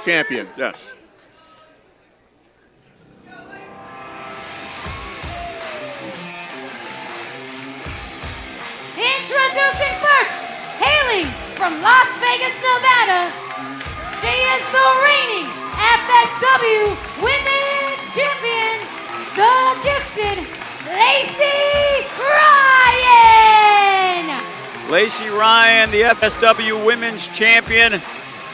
champion. Yes. Introducing first, hailing from Las Vegas, Nevada, she is the reigning FSW Women's Champion, the gifted Lacey Ryan. Lacey Ryan, the FSW Women's Champion.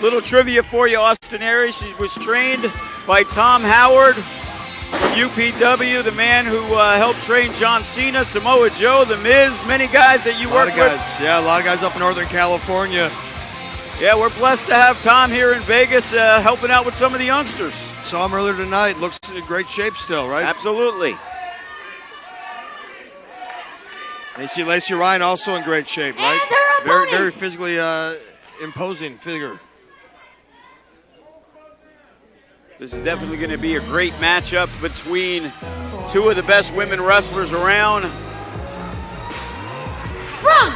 Little trivia for you, Austin Aries. She was trained by Tom Howard from UPW, the man who helped train John Cena, Samoa Joe, The Miz, many guys that you work with. Yeah, a lot of guys up in Northern California. Yeah, we're blessed to have Tom here in Vegas helping out with some of the youngsters. Saw him earlier tonight. Looks in great shape still, right? Absolutely. They see Lacey Ryan also in great shape, right? And her opponent. Very physically imposing figure. This is definitely going to be a great matchup between two of the best women wrestlers around. From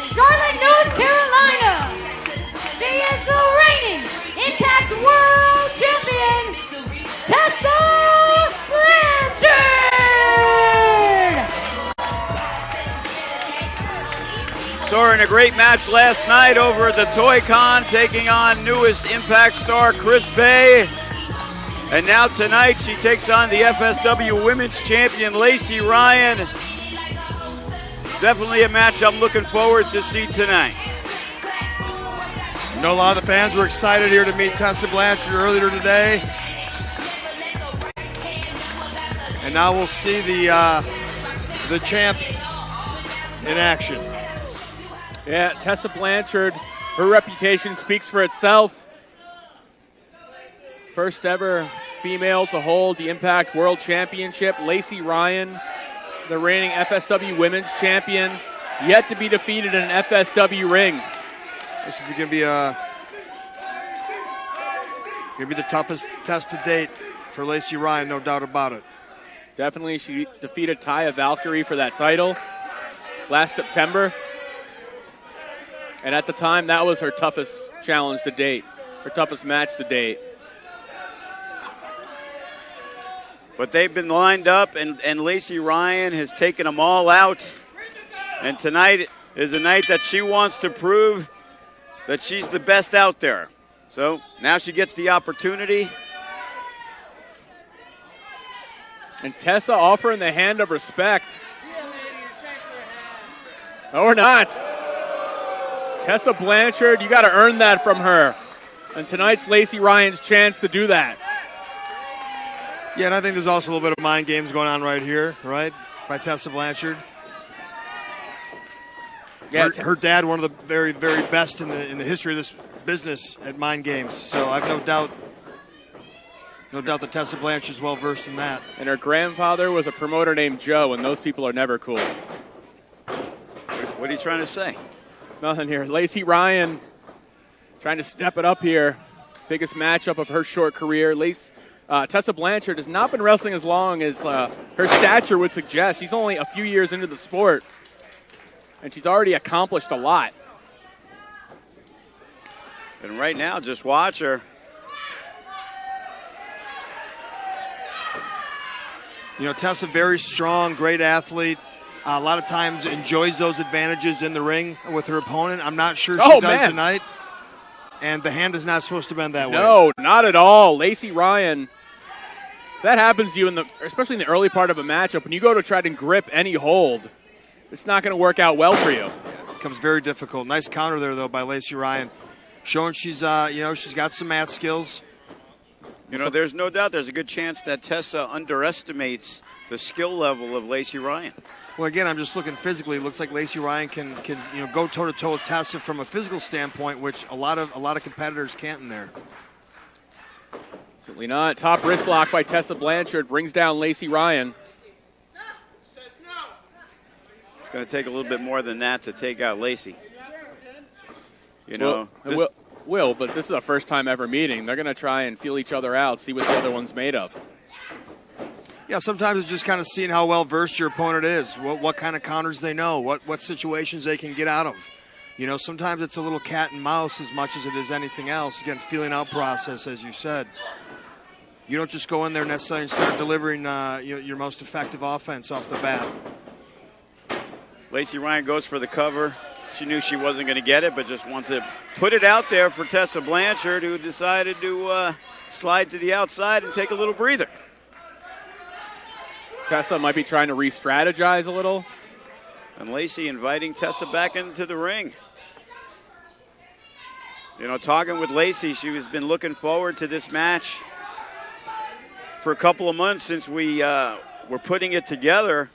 Charlotte, North Carolina, she is the reigning Impact World Champion, Tessa Blanchard. Saw her in a great match last night over at the Toy Con, taking on newest Impact star Chris Bay. And now tonight she takes on the FSW Women's Champion Lacey Ryan. Definitely a match I'm looking forward to see tonight. You know, a lot of the fans were excited here to meet Tessa Blanchard earlier today. And now we'll see the champ in action. Yeah, Tessa Blanchard, her reputation speaks for itself. First ever female to hold the Impact World Championship. Lacey Ryan, the reigning FSW Women's Champion, yet to be defeated in an FSW ring. This is going to be the toughest test to date for Lacey Ryan, no doubt about it. Definitely, she defeated Taya Valkyrie for that title last September. And at the time, that was her toughest challenge to date, her toughest match to date. But they've been lined up, and Lacey Ryan has taken them all out. And tonight is a night that she wants to prove that she's the best out there. So now she gets the opportunity. And Tessa offering the hand of respect. No, we're not. Tessa Blanchard, you got to earn that from her. And tonight's Lacey Ryan's chance to do that. Yeah, and I think there's also a little bit of mind games going on right here, right, by Tessa Blanchard. Yeah, her dad, one of the very, very best in the history of this business at mind games. So I've no doubt that Tessa Blanchard's well versed in that. And her grandfather was a promoter named Joe, and those people are never cool. What are you trying to say? Nothing here. Lacey Ryan trying to step it up here. Biggest matchup of her short career. Tessa Blanchard has not been wrestling as long as her stature would suggest. She's only a few years into the sport, and she's already accomplished a lot. And right now, just watch her. You know, Tessa, very strong, great athlete. A lot of times enjoys those advantages in the ring with her opponent. I'm not sure she does tonight. And the hand is not supposed to bend that way. No, not at all. Lacey Ryan, that happens to you, especially in the early part of a matchup. When you go to try to grip any hold, it's not going to work out well for you. Yeah, it becomes very difficult. Nice counter there, though, by Lacey Ryan. Showing she's got some math skills. You know, there's no doubt there's a good chance that Tessa underestimates the skill level of Lacey Ryan. Well, again, I'm just looking physically. It looks like Lacey Ryan can go toe-to-toe with Tessa from a physical standpoint, which a lot of competitors can't in there. Certainly not. Top wrist lock by Tessa Blanchard brings down Lacey Ryan. It's going to take a little bit more than that to take out Lacey. You know, but this is a first time ever meeting. They're going to try and feel each other out, see what the other one's made of. Yeah, sometimes it's just kind of seeing how well versed your opponent is, what kind of counters they know, what situations they can get out of. You know, sometimes it's a little cat and mouse as much as it is anything else. Again, feeling out process, as you said. You don't just go in there necessarily and start delivering your most effective offense off the bat. Lacey Ryan goes for the cover. She knew she wasn't going to get it, but just wants to put it out there for Tessa Blanchard, who decided to slide to the outside and take a little breather. Tessa might be trying to re-strategize a little. And Lacey inviting Tessa back into the ring. You know, talking with Lacey, she has been looking forward to this match for a couple of months since we were putting it together.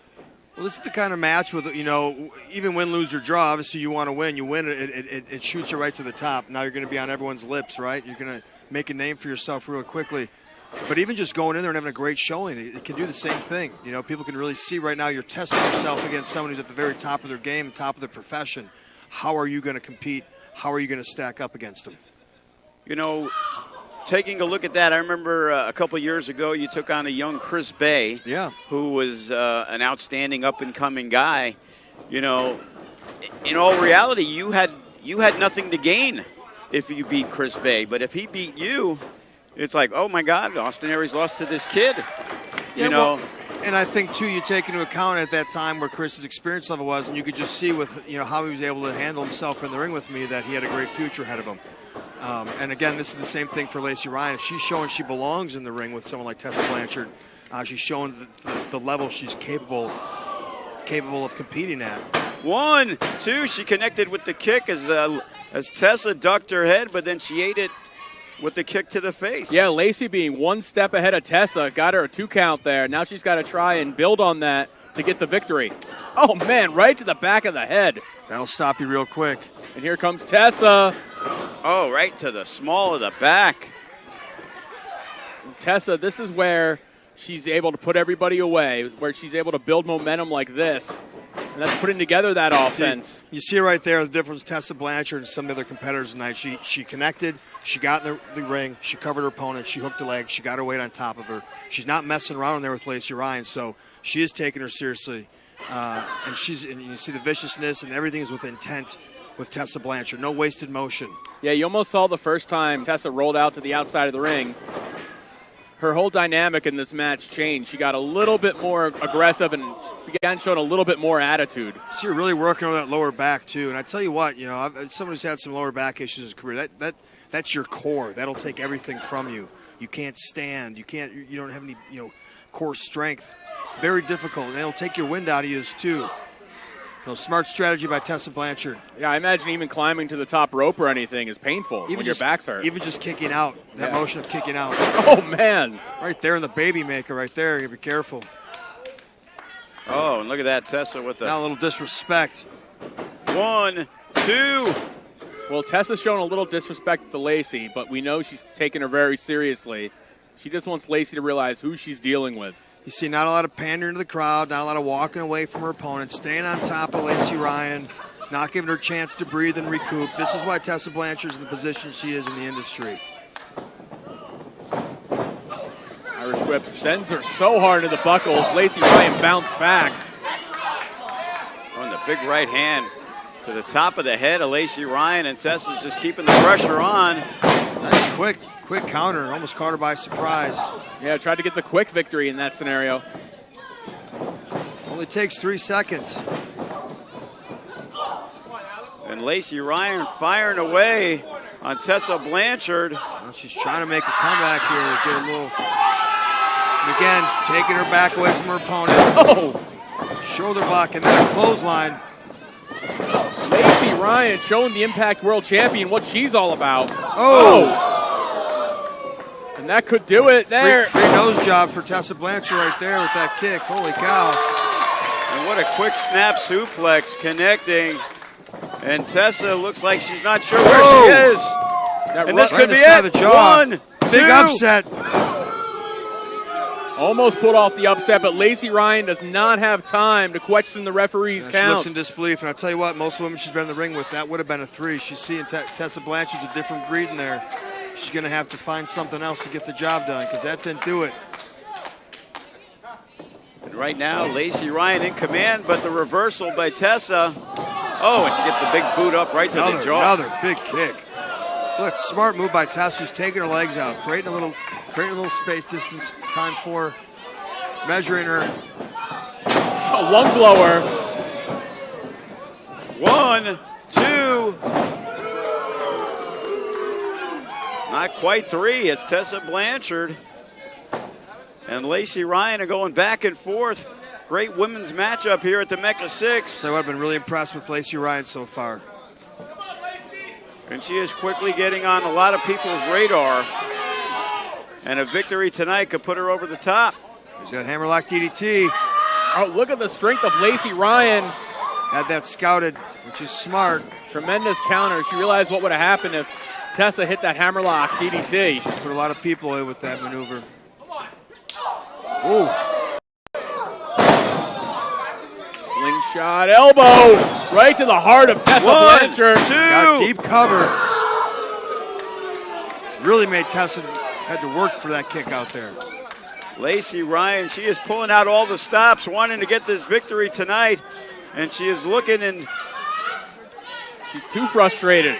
Well, this is the kind of match with, you know, even win, lose, or draw, obviously you want to win. You win, it shoots you right to the top. Now you're going to be on everyone's lips, right? You're going to make a name for yourself real quickly. But even just going in there and having a great showing, it can do the same thing. You know, people can really see right now you're testing yourself against someone who's at the very top of their game, top of their profession. How are you going to compete? How are you going to stack up against them? You know, taking a look at that, I remember a couple years ago you took on a young Chris Bay, who was an outstanding up-and-coming guy. You know, in all reality, you had nothing to gain if you beat Chris Bay. But if he beat you, it's like, oh, my God, Austin Aries lost to this kid. You know. Well, and I think, too, you take into account at that time where Chris's experience level was, and you could just see with, you know, how he was able to handle himself in the ring with me that he had a great future ahead of him. And, again, this is the same thing for Lacey Ryan. If she's showing she belongs in the ring with someone like Tessa Blanchard, she's showing the level she's capable of competing at. 1, 2, she connected with the kick as Tessa ducked her head, but then she ate it with the kick to the face. Yeah, Lacey being one step ahead of Tessa, got her a 2 count there. Now she's got to try and build on that to get the victory. Oh, man, right to the back of the head. That'll stop you real quick. And here comes Tessa. Oh, right to the small of the back. Tessa, this is where she's able to put everybody away, where she's able to build momentum like this. And that's putting together that offense. You see right there the difference Tessa Blanchard and some of the other competitors tonight. She connected, she got in the ring, she covered her opponent, she hooked her leg, she got her weight on top of her. She's not messing around in there with Lacey Ryan, so she is taking her seriously. And you see the viciousness and everything is with intent with Tessa Blanchard. No wasted motion. Yeah, you almost saw the first time Tessa rolled out to the outside of the ring. Her whole dynamic in this match changed. She got a little bit more aggressive and began showing a little bit more attitude. So you're really working on that lower back, too. And I tell you what, you know, someone who's had some lower back issues in his career, that's your core. That'll take everything from you. You can't stand. You don't have any, you know, core strength. Very difficult. And it'll take your wind out of you, too. You know, smart strategy by Tessa Blanchard. Yeah, I imagine even climbing to the top rope or anything is painful when your back's hurt. Even just kicking out, that motion of kicking out. Oh, man. Right there in the baby maker right there. You gotta be careful. Oh, and look at that, Tessa with the... Now a little disrespect. 1, 2. Well, Tessa's showing a little disrespect to Lacey, but we know she's taking her very seriously. She just wants Lacey to realize who she's dealing with. You see not a lot of pandering to the crowd, not a lot of walking away from her opponent, staying on top of Lacey Ryan, not giving her a chance to breathe and recoup. This is why Tessa Blanchard's in the position she is in the industry. Irish whip sends her so hard into the buckles. Lacey Ryan bounced back. On the big right hand to the top of the head of Lacey Ryan, and Tessa's just keeping the pressure on. Nice quick counter, almost caught her by surprise. Yeah, tried to get the quick victory in that scenario. Only takes 3 seconds. And Lacey Ryan firing away on Tessa Blanchard. Well, she's trying to make a comeback here, get a little... And again, taking her back away from her opponent. Oh! Shoulder block and then a clothesline. Lacey Ryan showing the Impact World Champion what she's all about. Oh! And that could do it there. Free nose job for Tessa Blanchard right there with that kick. Holy cow. And what a quick snap suplex connecting. And Tessa looks like she's not sure where she is. And this could be it. Of the jaw. 1, 2. Big upset. Almost pulled off the upset, but Lacey Ryan does not have time to question the referee's count. She looks in disbelief, and I'll tell you what, most women she's been in the ring with, that would have been a 3. She's seeing Tessa Blanchard's a different breed in there. She's going to have to find something else to get the job done, because that didn't do it. And right now, Lacey Ryan in command, but the reversal by Tessa. Oh, and she gets the big boot up right to the jaw. Another big kick. Look, smart move by Tess, who's taking her legs out, creating a little space distance, time for measuring her. A lung blower. 1, 2. Not quite 3 as Tessa Blanchard and Lacey Ryan are going back and forth. Great women's matchup here at the Mecca 6. So I've been really impressed with Lacey Ryan so far. And she is quickly getting on a lot of people's radar. And a victory tonight could put her over the top. She's got hammerlock DDT. Oh, look at the strength of Lacey Ryan. Had that scouted, which is smart. Tremendous counter. She realized what would have happened if Tessa hit that hammerlock DDT. She's put a lot of people in with that maneuver. Ooh. Slingshot elbow right to the heart of Tessa 1, Blanchard. 2. Got deep cover. Really made Tessa had to work for that kick out there. Lacey Ryan, she is pulling out all the stops, wanting to get this victory tonight. And she is looking, and she's too frustrated.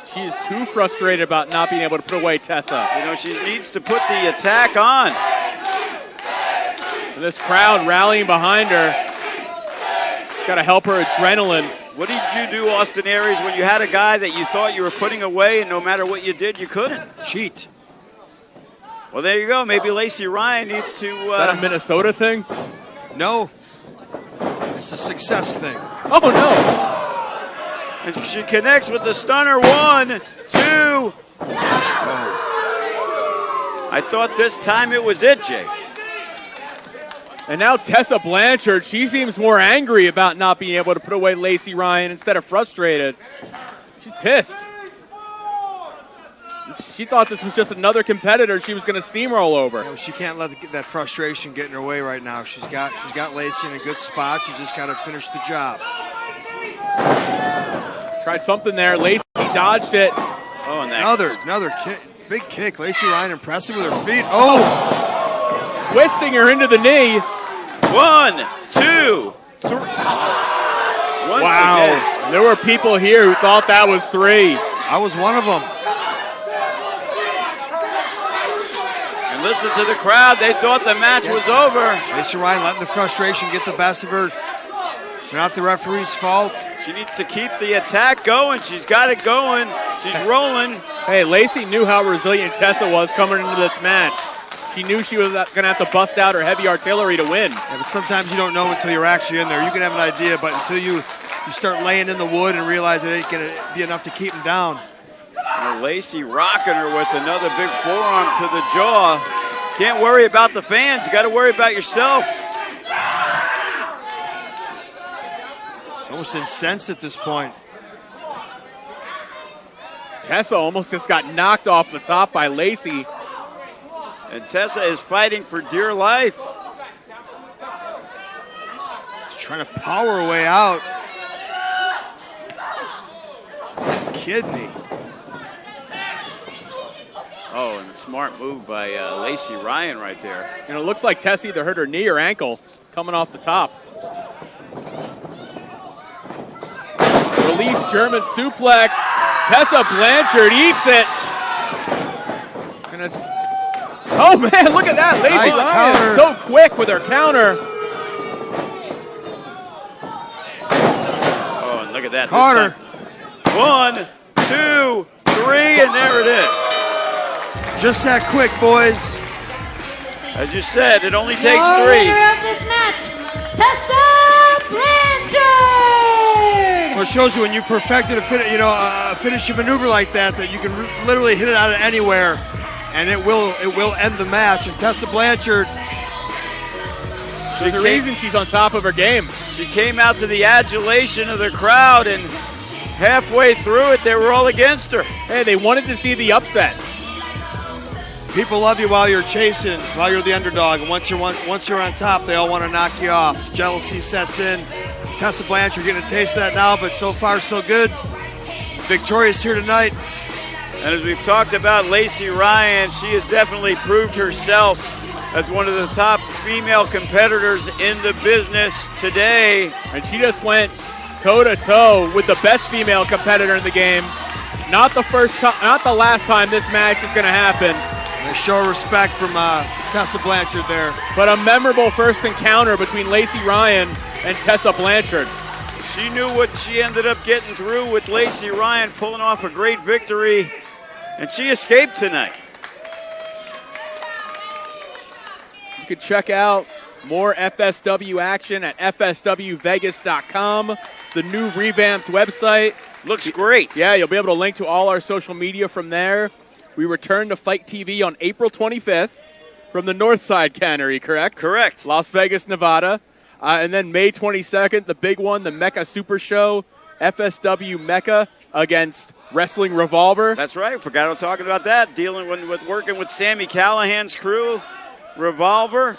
She is too frustrated about not being able to put away Tessa. You know, she needs to put the attack on. This crowd rallying behind her. Got to help her adrenaline. What did you do, Austin Aries, when you had a guy that you thought you were putting away, and no matter what you did, you couldn't? Cheat. Well, there you go. Maybe Lacey Ryan needs to... Is that a Minnesota thing? No. It's a success thing. Oh, no. And she connects with the stunner. 1, 2. Oh. I thought this time it was it, Jay. And now Tessa Blanchard, she seems more angry about not being able to put away Lacey Ryan instead of frustrated. She's pissed. She thought this was just another competitor she was going to steamroll over. You know, she can't let that frustration get in her way right now. She's got Lacey in a good spot. She's just got to finish the job. Tried something there. Lacey dodged it. Oh, and another kick, big kick. Lacey Ryan impressive with her feet. Oh! Twisting her into the knee. 1, 2, 3. Wow. Again. There were people here who thought that was 3. I was one of them. And listen to the crowd. They thought the match was over. Lacey Ryan letting the frustration get the best of her. It's not the referee's fault. She needs to keep the attack going. She's got it going. She's rolling. Hey, Lacey knew how resilient Tessa was coming into this match. She knew she was going to have to bust out her heavy artillery to win. Yeah, but sometimes you don't know until you're actually in there. You can have an idea, but until you start laying in the wood and realize it ain't going to be enough to keep them down. And Lacey rocking her with another big forearm to the jaw. Can't worry about the fans. You got to worry about yourself. She's almost incensed at this point. Tessa almost just got knocked off the top by Lacey. And Tessa is fighting for dear life. She's trying to power her way out. Kidney. Oh, and a smart move by Lacey Ryan right there. And it looks like Tessa either hurt her knee or ankle coming off the top. Release German suplex. Tessa Blanchard eats it. Oh, man, look at that. Lacey Nice Ryan counter. so quick with her counter. Oh, and look at that. Carter. 1, 2, 3, and there it is. Just that quick, boys. As you said, it only takes The 3. winner of this match, Tessa Blanchard. Well, it shows you when you perfected a finishing maneuver like that you can literally hit it out of anywhere, and it will end the match. And Tessa Blanchard, There's a reason she's on top of her game. She came out to the adulation of the crowd, and halfway through it, they were all against her. Hey, they wanted to see the upset. people love you while you're chasing, while you're the underdog, and once you're on top, they all want to knock you off. Jealousy sets in. Tessa Blanchard getting a taste of that now, but so far so good. Victorious here tonight. And as we've talked about Lacey Ryan, she has definitely proved herself as one of the top female competitors in the business today. And she just went toe-to-toe with the best female competitor in the game. Not the first time, not the last time this match is going to happen. They show respect from Tessa Blanchard there. But a memorable first encounter between Lacey Ryan and Tessa Blanchard. She knew what she ended up getting through with Lacey Ryan, pulling off a great victory, and she escaped tonight. You can check out more FSW action at fswvegas.com, the new revamped website. Looks great. Yeah, you'll be able to link to all our social media from there. We return to Fight TV on April 25th from the Northside Cannery, correct? Correct. Las Vegas, Nevada. And then May 22nd, the big one, the Mecca Super Show, FSW Mecca against Wrestling Revolver. That's right. Forgot about talking about that. Dealing with working with Sammy Callahan's crew, Revolver.